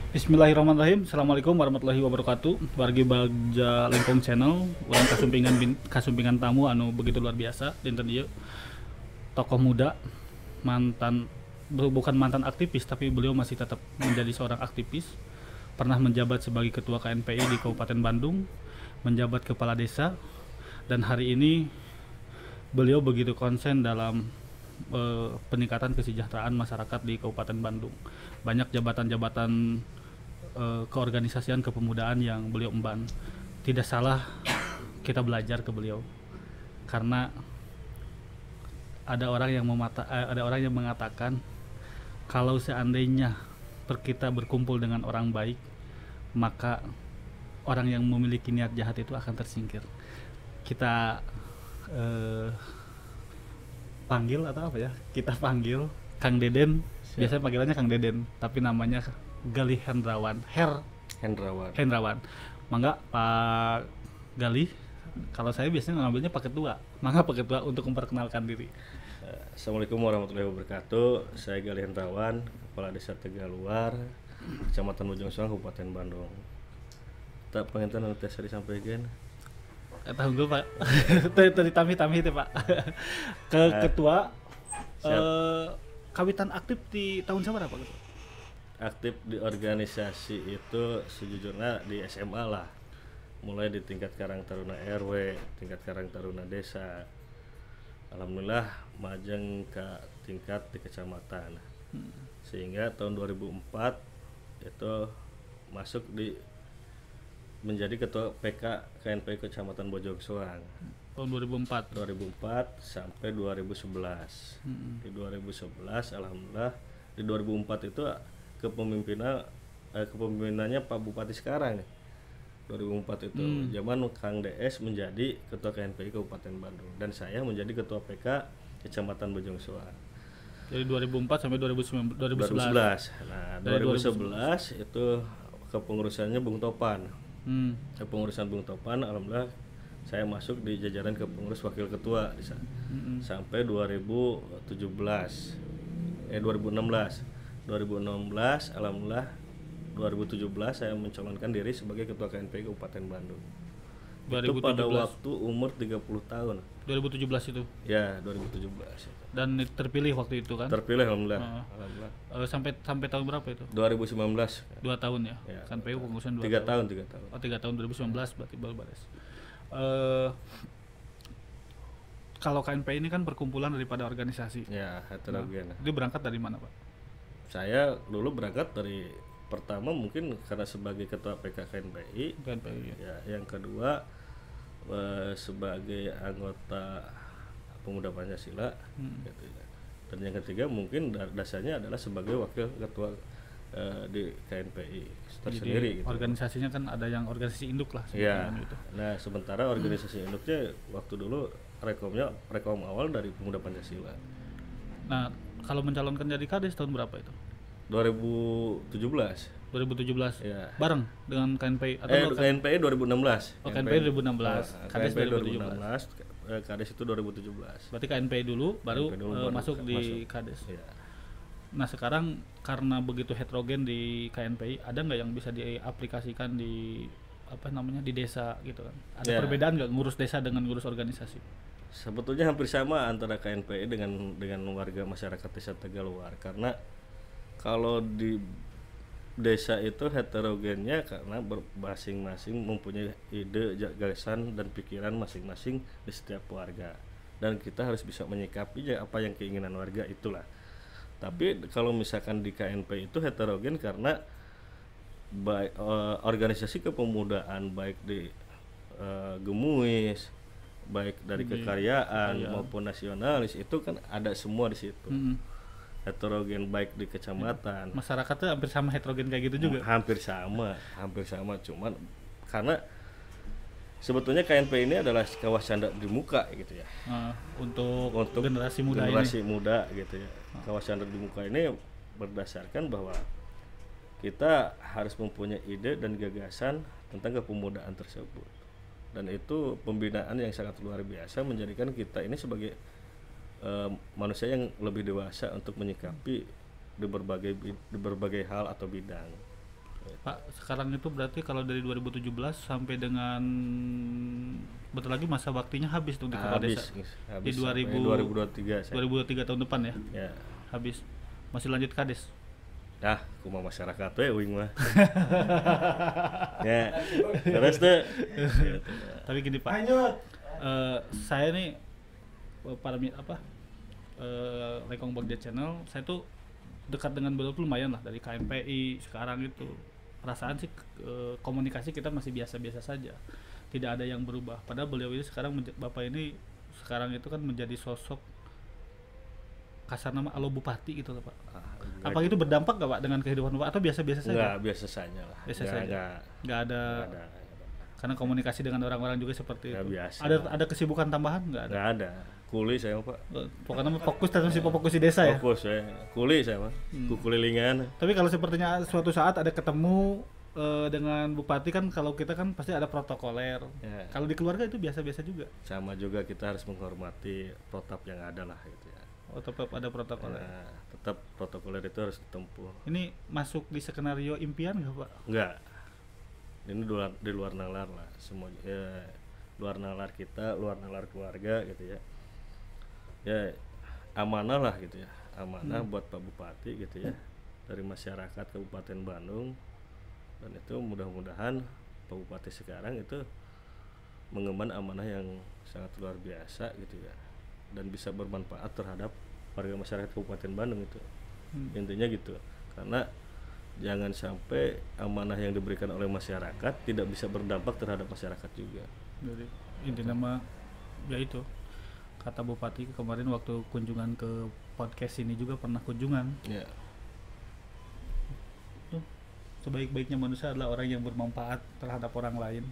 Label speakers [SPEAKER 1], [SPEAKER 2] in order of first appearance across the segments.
[SPEAKER 1] Bismillahirrahmanirrahim. Assalamualaikum warahmatullahi wabarakatuh. Wargi Bagja Lengkong Channel, orang kasumpingan tamu anu begitu luar biasa dinten ieu. Tokoh muda, mantan bukan mantan aktivis tapi beliau masih tetap menjadi seorang aktivis. Pernah menjabat sebagai ketua KNPI di Kabupaten Bandung, menjabat kepala desa, dan hari ini beliau begitu konsen dalam peningkatan kesejahteraan masyarakat di Kabupaten Bandung. Banyak jabatan-jabatan keorganisasian kepemudaan yang beliau emban. Tidak salah kita belajar ke beliau karena ada orang yang mengatakan kalau seandainya kita berkumpul dengan orang baik, maka orang yang memiliki niat jahat itu akan tersingkir. Kita panggil atau apa ya? Kita panggil Kang Deden.
[SPEAKER 2] Siap.
[SPEAKER 1] Biasanya panggilannya Kang Deden, tapi namanya Galih Hendrawan.
[SPEAKER 2] Hendrawan.
[SPEAKER 1] Hendrawan. Mangga Pak Galih, kalau saya biasanya ngambilnya Pak Ketua. Mangga Pak Ketua untuk memperkenalkan diri.
[SPEAKER 2] Assalamualaikum warahmatullahi wabarakatuh. Saya Galih Hendrawan, Kepala Desa Tegaluar, Kecamatan Bojong Soang, Kabupaten Bandung. Tak pengintan anu teh disampaikan.
[SPEAKER 1] Eta unggul Pak. Tadi tami-tami teh Pak. Ketua kawitan aktif di tahun sabaraha Pak Ketua?
[SPEAKER 2] Aktif di organisasi itu sejujurnya di SMA lah. Mulai di tingkat Karang Taruna RW, tingkat Karang Taruna Desa. Alhamdulillah majeng ke tingkat di kecamatan. Sehingga tahun 2004 itu masuk menjadi ketua PK KNPI Kecamatan Bojong Soang.
[SPEAKER 1] Tahun 2004.
[SPEAKER 2] 2004 sampai 2011. Di 2011 alhamdulillah di 2004 itu kepemimpinannya Pak Bupati sekarang. 2004 itu zaman Kang DS menjadi ketua KNPI Kabupaten Bandung dan saya menjadi ketua PK Kecamatan Bojong Soang.
[SPEAKER 1] Jadi 2004 sampai 2011.
[SPEAKER 2] Nah,
[SPEAKER 1] Dari
[SPEAKER 2] 2011 itu kepengurusannya Bung Topan. Kepengurusan Bung Topan alhamdulillah saya masuk di jajaran kepengurus wakil ketua di sana. Sampai 2016 alhamdulillah 2017 saya mencalonkan diri sebagai ketua KNPI Kabupaten Bandung.
[SPEAKER 1] 2017.
[SPEAKER 2] Itu pada waktu umur 30 tahun.
[SPEAKER 1] 2017 itu.
[SPEAKER 2] Ya, 2017.
[SPEAKER 1] Dan terpilih waktu itu kan?
[SPEAKER 2] Terpilih alhamdulillah. Alhamdulillah.
[SPEAKER 1] Sampai tahun berapa itu?
[SPEAKER 2] 2019.
[SPEAKER 1] 2 tahun ya.
[SPEAKER 2] Ya,
[SPEAKER 1] Kan PU pengurusan 2
[SPEAKER 2] 3
[SPEAKER 1] tahun.
[SPEAKER 2] tahun.
[SPEAKER 1] Oh, 3 tahun 2019 berarti baru beres. Kalau KNPI ini kan perkumpulan daripada organisasi.
[SPEAKER 2] Ya, heterogen.
[SPEAKER 1] Itu berangkat dari mana, Pak?
[SPEAKER 2] Saya dulu berangkat dari pertama mungkin karena sebagai ketua PK KNPI.
[SPEAKER 1] KNPI.
[SPEAKER 2] Ya, yang kedua sebagai anggota Pemuda Pancasila gitu ya. Dan yang ketiga mungkin dasarnya adalah sebagai wakil ketua di KNPI tersendiri.
[SPEAKER 1] Jadi
[SPEAKER 2] gitu.
[SPEAKER 1] organisasinya kan ada yang organisasi induk lah.
[SPEAKER 2] Ya.
[SPEAKER 1] Gitu.
[SPEAKER 2] Nah sementara organisasi induknya waktu dulu rekom awal dari Pemuda Pancasila.
[SPEAKER 1] Nah, kalau mencalonkan jadi kades tahun berapa itu?
[SPEAKER 2] 2017.
[SPEAKER 1] 2017.
[SPEAKER 2] Ya.
[SPEAKER 1] Bareng dengan KNPI atau
[SPEAKER 2] KNPI 2016.
[SPEAKER 1] Oh, KNPI 2016. Kades
[SPEAKER 2] KNPI
[SPEAKER 1] 2017.
[SPEAKER 2] 2016. Kades itu 2017.
[SPEAKER 1] Berarti KNPI dulu baru,
[SPEAKER 2] KNPI dulu baru
[SPEAKER 1] masuk di kades.
[SPEAKER 2] Ya.
[SPEAKER 1] Nah, sekarang karena begitu heterogen di KNPI, ada nggak yang bisa diaplikasikan di di desa gitu kan? Ada
[SPEAKER 2] Ya.
[SPEAKER 1] perbedaan nggak ngurus desa dengan ngurus organisasi?
[SPEAKER 2] Sebetulnya hampir sama antara KNPI dengan warga masyarakat desa Tegaluar karena kalau di desa itu heterogennya karena masing-masing mempunyai ide, gagasan dan pikiran masing-masing di setiap warga dan kita harus bisa menyikapi apa yang keinginan warga itulah. Tapi kalau misalkan di KNPI itu heterogen karena organisasi kepemudaan baik di Gemuis, baik dari kekaryaan maupun nasionalis itu kan ada semua di situ. Heterogen baik di kecamatan.
[SPEAKER 1] Masyarakatnya hampir sama heterogen kayak gitu juga.
[SPEAKER 2] Hampir sama cuman karena sebetulnya KNPI ini adalah kawah canda di muka gitu ya.
[SPEAKER 1] Untuk generasi muda
[SPEAKER 2] gitu ya. Kawah canda di muka ini berdasarkan bahwa kita harus mempunyai ide dan gagasan tentang kepemudaan tersebut. Dan itu pembinaan yang sangat luar biasa menjadikan kita ini sebagai manusia yang lebih dewasa untuk menyikapi di berbagai hal atau bidang.
[SPEAKER 1] Pak, sekarang itu berarti kalau dari 2017 sampai dengan bentar lagi masa baktinya habis tuh di kepala desa.
[SPEAKER 2] Habis
[SPEAKER 1] Di
[SPEAKER 2] sampai 2023 saya.
[SPEAKER 1] 2023 tahun depan ya.
[SPEAKER 2] Ya.
[SPEAKER 1] Habis. Masih lanjut kades.
[SPEAKER 2] Dah, kumaha masyarakat we uing mah. Ya. Terus tuh.
[SPEAKER 1] Tapi gini Pak. Saya nih para Lekong Bagja Channel, saya tuh dekat dengan beliau tuh lumayan lah dari KMPI. Sekarang itu perasaan sih komunikasi kita masih biasa-biasa saja, tidak ada yang berubah. Padahal beliau ini sekarang Bapak ini sekarang itu kan menjadi sosok kasar nama alo bupati gitu loh Pak. Apa itu berdampak gak Pak dengan kehidupan Bapak atau biasa-biasa saja?
[SPEAKER 2] Enggak, biasa saja lah.
[SPEAKER 1] Biasa saja. Enggak ada. Karena komunikasi dengan orang-orang juga seperti itu.
[SPEAKER 2] Biasa.
[SPEAKER 1] Ada kesibukan tambahan nggak ada?
[SPEAKER 2] Nggak ada. Kuli saya Pak.
[SPEAKER 1] Pokoknya fokus fokus di desa ya.
[SPEAKER 2] Fokus ya. Kuli saya Pak. Kulilingan.
[SPEAKER 1] Tapi kalau sepertinya suatu saat ada ketemu dengan bupati kan, kalau kita kan pasti ada protokoler. Ya. Kalau di keluarga itu biasa-biasa juga.
[SPEAKER 2] Sama juga kita harus menghormati protap yang ada lah gitu ya.
[SPEAKER 1] Oh, tetap ada protokoler.
[SPEAKER 2] Ya, tetap protokoler itu harus ditempuh.
[SPEAKER 1] Ini masuk di skenario impian nggak Pak?
[SPEAKER 2] Enggak. Ini di luar nalar lah semua ya, luar nalar kita, luar nalar keluarga gitu ya. Ya amanah lah gitu ya, amanah buat Pak Bupati gitu ya, dari masyarakat Kabupaten Bandung. Dan itu mudah-mudahan Pak Bupati sekarang itu mengemban amanah yang sangat luar biasa gitu ya, dan bisa bermanfaat terhadap warga masyarakat Kabupaten Bandung itu. Intinya gitu, karena jangan sampai amanah yang diberikan oleh masyarakat tidak bisa berdampak terhadap masyarakat juga.
[SPEAKER 1] Jadi intinya mah ya itu, kata Bupati kemarin waktu kunjungan ke podcast ini juga pernah kunjungan. Ya. Sebaik-baiknya manusia adalah orang yang bermanfaat terhadap orang lain.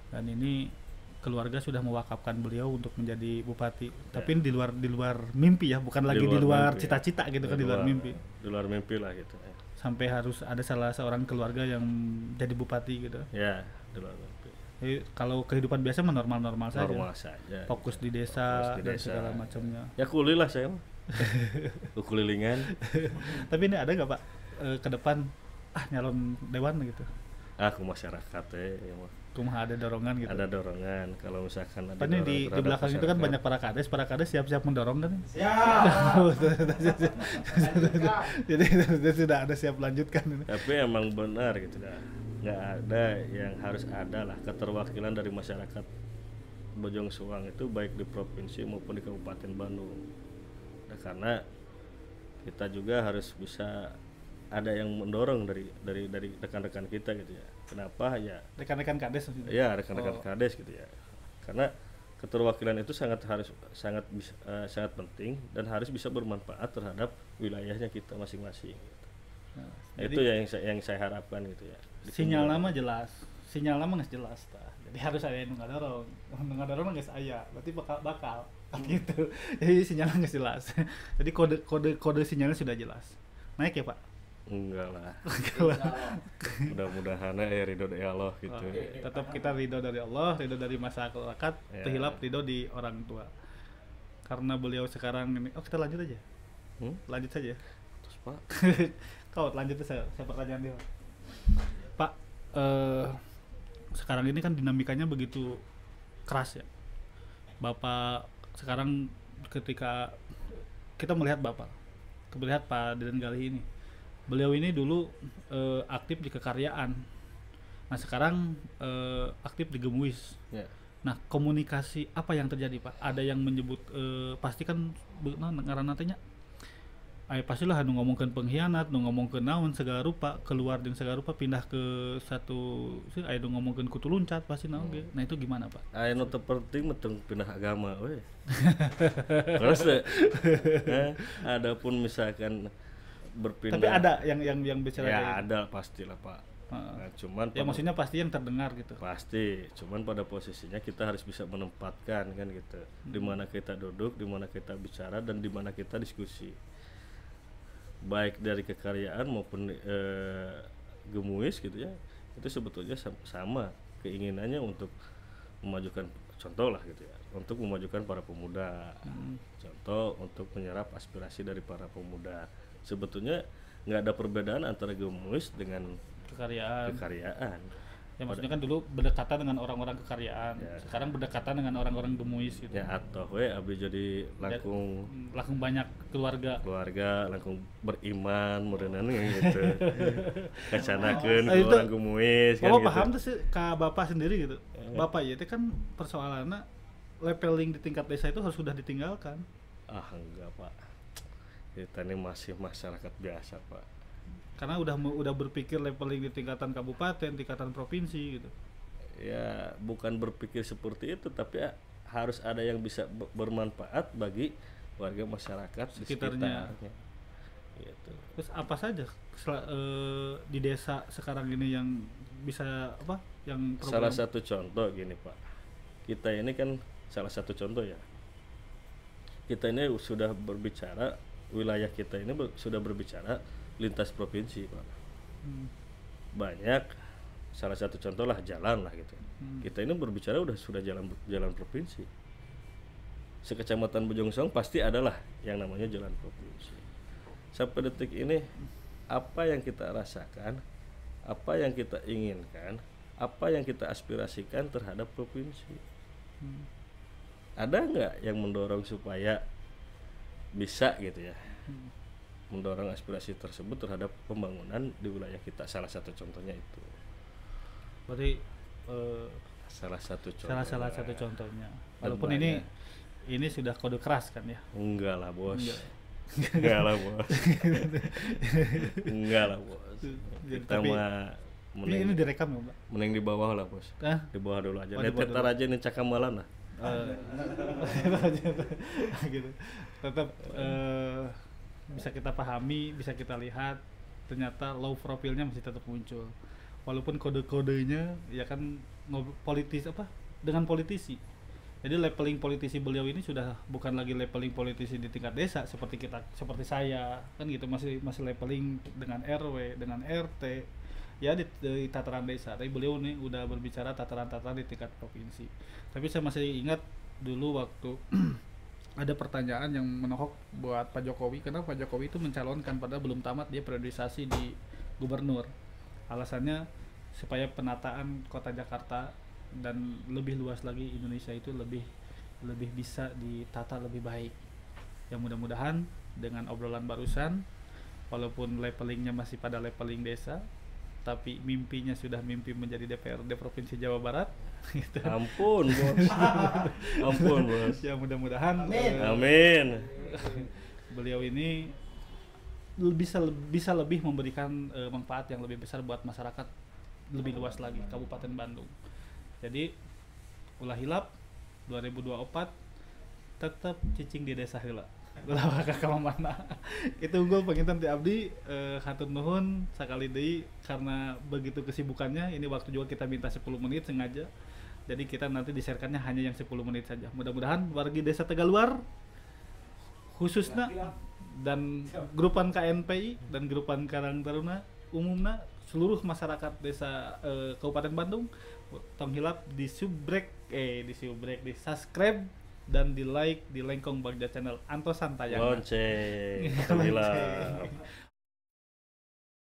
[SPEAKER 1] Dan ini keluarga sudah mewakafkan beliau untuk menjadi bupati. Ya. Tapi di luar mimpi ya, bukan lagi di luar cita-cita gitu kan, di luar mimpi.
[SPEAKER 2] Di luar mimpi lah gitu.
[SPEAKER 1] Sampai harus ada salah seorang keluarga yang jadi bupati gitu.
[SPEAKER 2] Ya, di luar mimpi.
[SPEAKER 1] Jadi kalau kehidupan biasa mah normal-normal saja.
[SPEAKER 2] Normal saja.
[SPEAKER 1] Fokus di desa dan segala macamnya.
[SPEAKER 2] Ya kuli lah saya mah. Kulilingan.
[SPEAKER 1] Tapi ini ada nggak Pak ke depan nyalon dewan gitu?
[SPEAKER 2] Aku masyarakat ya mah.
[SPEAKER 1] Kumaha ada dorongan gitu.
[SPEAKER 2] Ada dorongan kalau misalkan ada.
[SPEAKER 1] Ini di belakang itu kan banyak para kades siap-siap mendorong kan? Jadi sudah ada siap lanjutkan.
[SPEAKER 2] Tapi emang benar gitu dah. Nggak ada yang harus ada lah keterwakilan dari masyarakat Bojong Soang itu baik di provinsi maupun di Kabupaten Bandung. Nah, karena kita juga harus bisa ada yang mendorong dari rekan-rekan kita gitu ya. Kenapa ya?
[SPEAKER 1] Rekan-rekan kades maksudnya?
[SPEAKER 2] Ya rekan-rekan kades gitu ya. Karena keterwakilan itu sangat penting dan harus bisa bermanfaat terhadap wilayahnya kita masing-masing. Gitu. Nah, itu yang saya harapkan gitu ya.
[SPEAKER 1] Sinyal nama jelas, sinyal nama nggak jelas tah. Jadi harus ada yang ngadorong nggak saya, berarti bakal gitu. Jadi sinyalnya nggak jelas. Jadi kode sinyalnya sudah jelas. Naik ya Pak?
[SPEAKER 2] Enggak lah. Mudah-mudahan ya ridho dari Allah gitu.
[SPEAKER 1] Tetap kita ridho dari Allah, ridho dari masyarakat, terhilap ridho di orang tua. Karena beliau sekarang ini, kita lanjut aja. Lanjut saja.
[SPEAKER 2] Terus Pak.
[SPEAKER 1] Kau lanjut saya pertanyaan dia. Pak, sekarang ini kan dinamikanya begitu keras ya. Bapak sekarang ketika kita melihat Pak Deden Galih ini, beliau ini dulu aktif di kekaryaan. Nah sekarang aktif di Gemuis. Yeah. Nah komunikasi apa yang terjadi Pak? Ada yang menyebut pasti kan ngaranna teh nya pastilah nu ngomongkeun pengkhianat, nu ngomongkeun naon segala rupa, keluar jeung segala rupa pindah ke satu aya nu ngomongkeun kutu luncat pasti naon ge. Nah itu gimana Pak?
[SPEAKER 2] Aya nu terpenting mah pindah agama we. Terus adapun misalkan berpindah.
[SPEAKER 1] Tapi ada yang bicara
[SPEAKER 2] ya ada pastilah Pak. Nah, cuman
[SPEAKER 1] ya maksudnya pasti yang terdengar gitu.
[SPEAKER 2] Pasti, cuman pada posisinya kita harus bisa menempatkan kan gitu. Di mana kita duduk, di mana kita bicara dan di mana kita diskusi. Baik dari kekaryaan maupun Gemuis gitu ya. Itu sebetulnya sama keinginannya untuk memajukan contoh lah gitu ya. Untuk memajukan para pemuda. Contoh untuk menyerap aspirasi dari para pemuda. Sebetulnya nggak ada perbedaan antara Gemuis dengan kekaryaan.
[SPEAKER 1] Ya maksudnya kan dulu berdekatan dengan orang-orang kekaryaan,
[SPEAKER 2] Ya.
[SPEAKER 1] sekarang berdekatan dengan orang-orang gemuis gitu.
[SPEAKER 2] Ya atau abdi jadi
[SPEAKER 1] Langsung banyak keluarga.
[SPEAKER 2] langsung beriman modenan gitu. Kacanakeun
[SPEAKER 1] Itu
[SPEAKER 2] orang gemuis kan
[SPEAKER 1] Bapak
[SPEAKER 2] gitu.
[SPEAKER 1] paham tuh sih ke Bapak sendiri gitu. Bapak ya itu kan persoalannya leveling di tingkat desa itu harus sudah ditinggalkan.
[SPEAKER 2] Ah enggak Pak, kita ini masih masyarakat biasa Pak.
[SPEAKER 1] Karena udah berpikir leveling di tingkatan kabupaten, tingkatan provinsi gitu.
[SPEAKER 2] Ya bukan berpikir seperti itu, tapi ya, harus ada yang bisa bermanfaat bagi warga masyarakat di
[SPEAKER 1] Sekitarnya.
[SPEAKER 2] sekitarnya. Gitu.
[SPEAKER 1] Terus apa saja di desa sekarang ini yang bisa apa? Yang
[SPEAKER 2] Salah satu contoh gini Pak, kita ini kan salah satu contoh ya. Kita ini sudah berbicara, wilayah kita ini sudah berbicara lintas provinsi Pak. Banyak, salah satu contoh lah jalan lah gitu. Kita ini berbicara sudah jalan provinsi. Sekecamatan Bojongsong pasti adalah yang namanya jalan provinsi. Sampai detik ini apa yang kita rasakan, apa yang kita inginkan, apa yang kita aspirasikan terhadap provinsi. Ada nggak yang mendorong supaya bisa gitu ya, mendorong aspirasi tersebut terhadap pembangunan di wilayah kita? Salah satu contohnya itu.
[SPEAKER 1] Berarti
[SPEAKER 2] Salah satu
[SPEAKER 1] salah satu contohnya. Walaupun
[SPEAKER 2] banyak.
[SPEAKER 1] ini sudah kode keras kan ya.
[SPEAKER 2] Enggak lah bos.
[SPEAKER 1] Enggak.
[SPEAKER 2] Enggak lah bos. Enggak lah bos.
[SPEAKER 1] Jadi,
[SPEAKER 2] Kita
[SPEAKER 1] tapi
[SPEAKER 2] mah
[SPEAKER 1] ini direkam ya, Mbak?
[SPEAKER 2] mending di bawah lah bos.
[SPEAKER 1] Hah?
[SPEAKER 2] Di bawah dulu aja.
[SPEAKER 1] Oh, di bawah
[SPEAKER 2] Netetar
[SPEAKER 1] dulu.
[SPEAKER 2] aja nih cakamalan lah.
[SPEAKER 1] Gitu. Tetap bisa kita pahami, bisa kita lihat ternyata low profilnya masih tetap muncul. Walaupun kode-kodenya ya kan politis apa dengan politisi. Jadi leveling politisi beliau ini sudah bukan lagi leveling politisi di tingkat desa seperti seperti saya kan gitu, masih leveling dengan RW, dengan RT ya di tataran desa. Tapi beliau nih udah berbicara tataran-tataran di tingkat provinsi. Tapi saya masih ingat dulu waktu ada pertanyaan yang menohok buat Pak Jokowi, karena Pak Jokowi itu mencalonkan padahal belum tamat dia priorisasi di gubernur. Alasannya supaya penataan kota Jakarta dan lebih luas lagi Indonesia itu lebih bisa ditata lebih baik. Yang mudah-mudahan dengan obrolan barusan, walaupun levelingnya masih pada leveling desa, tapi mimpinya sudah mimpi menjadi DPRD Provinsi Jawa Barat gitu.
[SPEAKER 2] Ampun bos. Ampun bos.
[SPEAKER 1] Ya mudah-mudahan
[SPEAKER 2] Amin.
[SPEAKER 1] beliau ini bisa lebih memberikan manfaat yang lebih besar buat masyarakat lebih luas lagi Kabupaten Bandung. Jadi ulah hilap 2024 tetap cicing di desa heula. Ulah bakal ka mana. Itu unggul penginten ti abdi hatur nuhun sakali deui karena begitu kesibukannya. Ini waktu juga kita minta 10 menit sengaja. Jadi kita nanti di-share-kannya hanya yang 10 menit saja. Mudah-mudahan wargi desa Tegaluar khususnya dan grupan KNPI dan grupan Karang Taruna umumnya seluruh masyarakat desa Kabupaten Bandung tong hilap di subscribe di subscribe dan di like di Lengkong Bagja channel Antosan Tayang
[SPEAKER 2] Lonceng. Alhamdulillah.